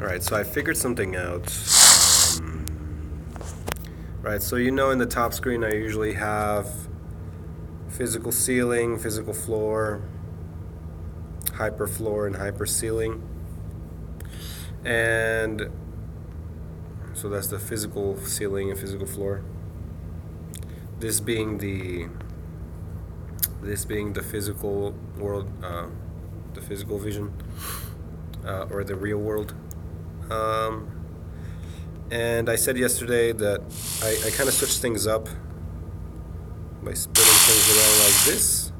Alright, so I figured something out. Right, so in the top screen I usually have physical ceiling, physical floor, hyper floor, and hyper ceiling. And so that's the physical ceiling and physical floor. This being the physical world, the physical vision, or the real world. And I said yesterday that I kind of switched things up by splitting things around like this.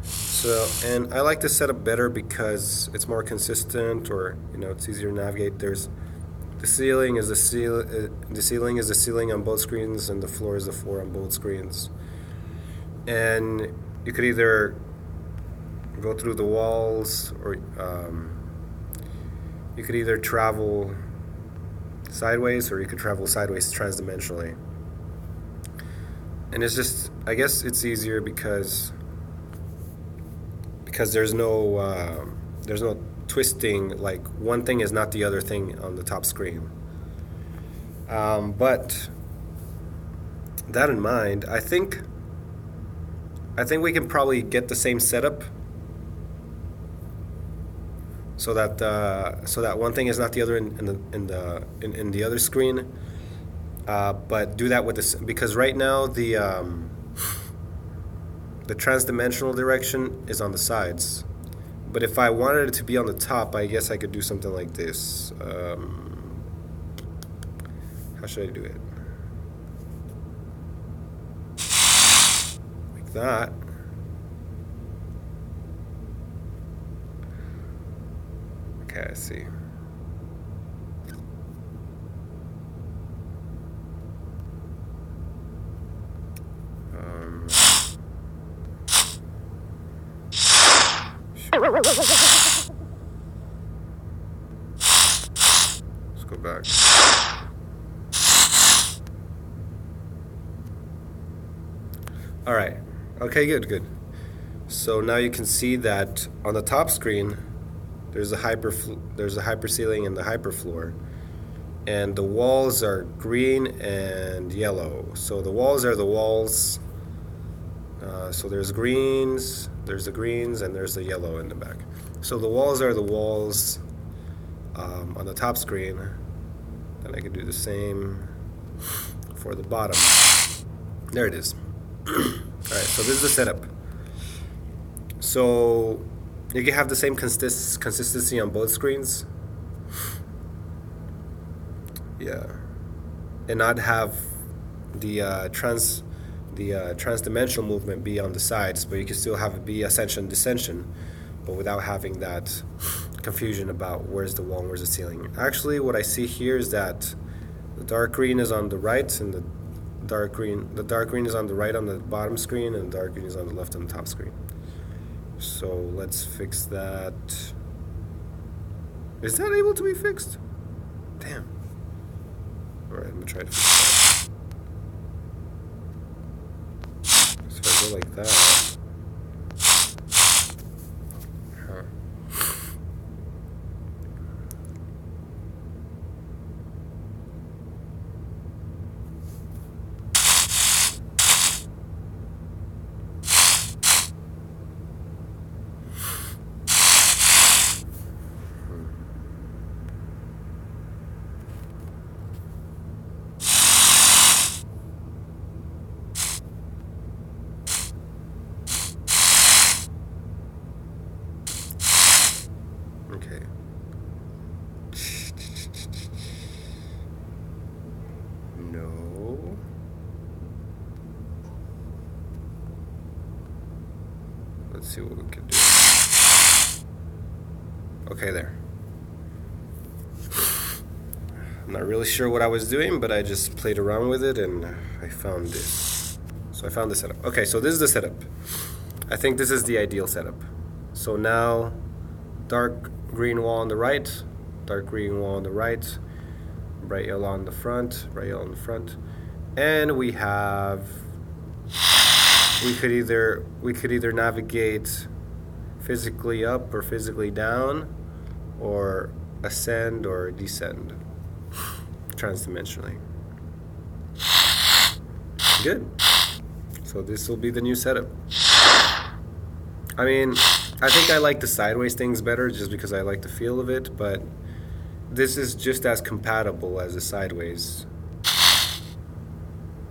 So, and I like this setup better because it's more consistent, or it's easier to navigate. There's the ceiling is the ceiling is the ceiling on both screens, and the floor is the floor on both screens. And you could either go through the walls, or you could either travel sideways, or you could travel sideways transdimensionally. And it's just, I guess it's easier because there's no twisting. Like, one thing is not the other thing on the top screen. But that in mind, I think we can probably get the same setup, so that one thing is not the other in the other screen. But do that with this, because right now the transdimensional direction is on the sides. But if I wanted it to be on the top, I guess I could do something like this. How should I do it? Like that. Okay, I see. Let's go back. All right. Okay, good. So now you can see that on the top screen, there's a hyper ceiling and the hyper floor, and the walls are green and yellow. So the walls are the walls. So there's the greens, and there's the yellow in the back. So the walls are the walls on the top screen. Then I could do the same for the bottom. There it is. Alright, so this is the setup. So you can have the same consistency on both screens. Yeah. And not have the transdimensional movement be on the sides, but you can still have it be ascension, descension, but without having that confusion about where's the wall and where's the ceiling. Actually, what I see here is that the dark green is on the right, and the dark green is on the right on the bottom screen, and the dark green is on the left on the top screen. So let's fix that. Is that able to be fixed? Damn. Alright, I'm gonna try to fix that. So if I go like that. Okay. No. Let's see what we can do. Okay, there. I'm not really sure what I was doing, but I just played around with it and I found this. So I found the setup. Okay, so this is the setup. I think this is the ideal setup. So now, dark green wall on the right, dark green wall on the right, bright yellow on the front, bright yellow on the front, and we could either navigate physically up or physically down, or ascend or descend transdimensionally. Good. So this will be the new setup. I mean, I think I like the sideways things better just because I like the feel of it, but this is just as compatible as the sideways.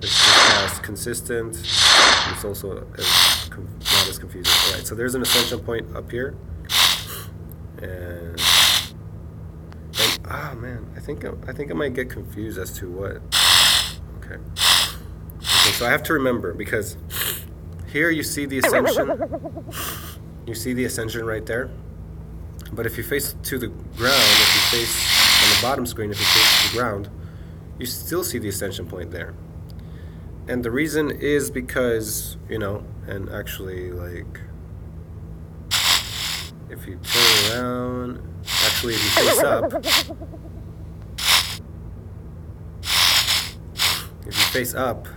It's just as consistent. It's also not as confusing. All right, so there's an ascension point up here, and oh man, I think I might get confused as to what. Okay, so I have to remember, because here you see the ascension. You see the ascension right there. But if you face to the ground, if you face on the bottom screen, if you face to the ground, you still see the ascension point there. And the reason is because, and actually, like, if you turn around, actually, if you face up,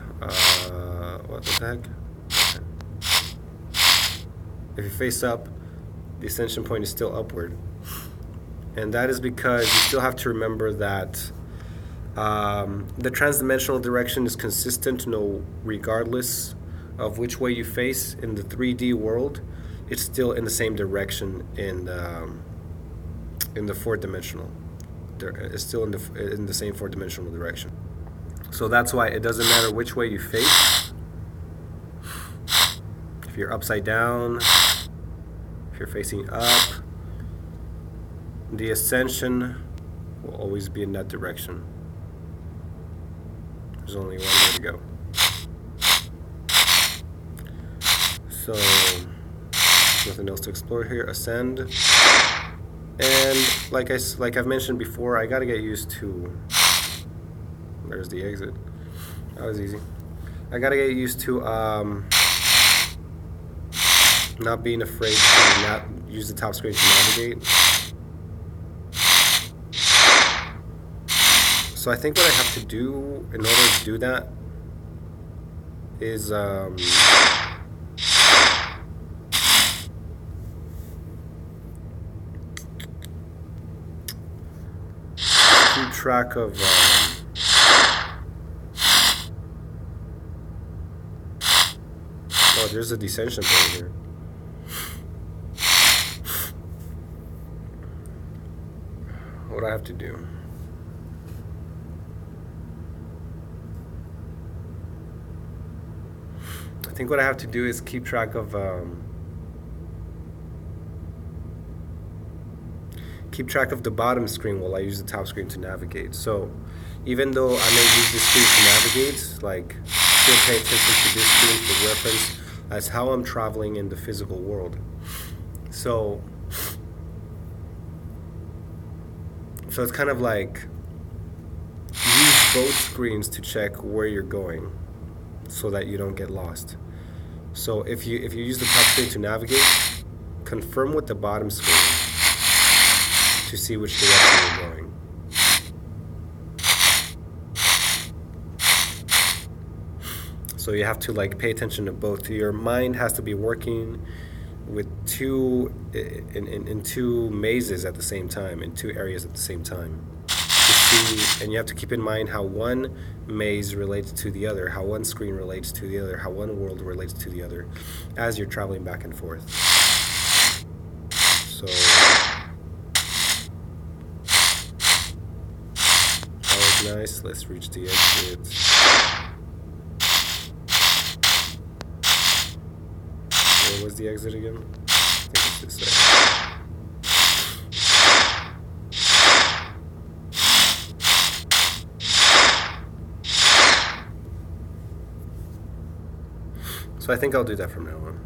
what the heck? Okay. If you face up, the ascension point is still upward. And that is because you still have to remember that the transdimensional direction is consistent regardless of which way you face in the 3D world. It's still in the same direction in the fourth dimensional. It's still in the same four-dimensional direction. So that's why it doesn't matter which way you face. If you're upside down, if you're facing up, the ascension will always be in that direction. There's only one way to go. So, nothing else to explore here. Ascend. And like I've mentioned before, I gotta get used to. There's the exit. That was easy. I gotta get used to not being afraid to not use the top screen to navigate. So I think what I have to do in order to do that is keep track of oh, there's a descension point here. What do I have to do? I think what I have to do is keep track of the bottom screen while I use the top screen to navigate. So even though I may use this screen to navigate, like, still pay attention to this screen for reference as how I'm traveling in the physical world. So it's kind of like use both screens to check where you're going so that you don't get lost. So if you use the top screen to navigate, confirm with the bottom screen to see which direction you're going. So you have to like pay attention to both. Your mind has to be working with in two mazes at the same time, in two areas at the same time. And you have to keep in mind how one maze relates to the other, how one screen relates to the other, how one world relates to the other, as you're traveling back and forth. So that was nice. Let's reach the exit. Where was the exit again? I think it's this way. So I think I'll do that from now on.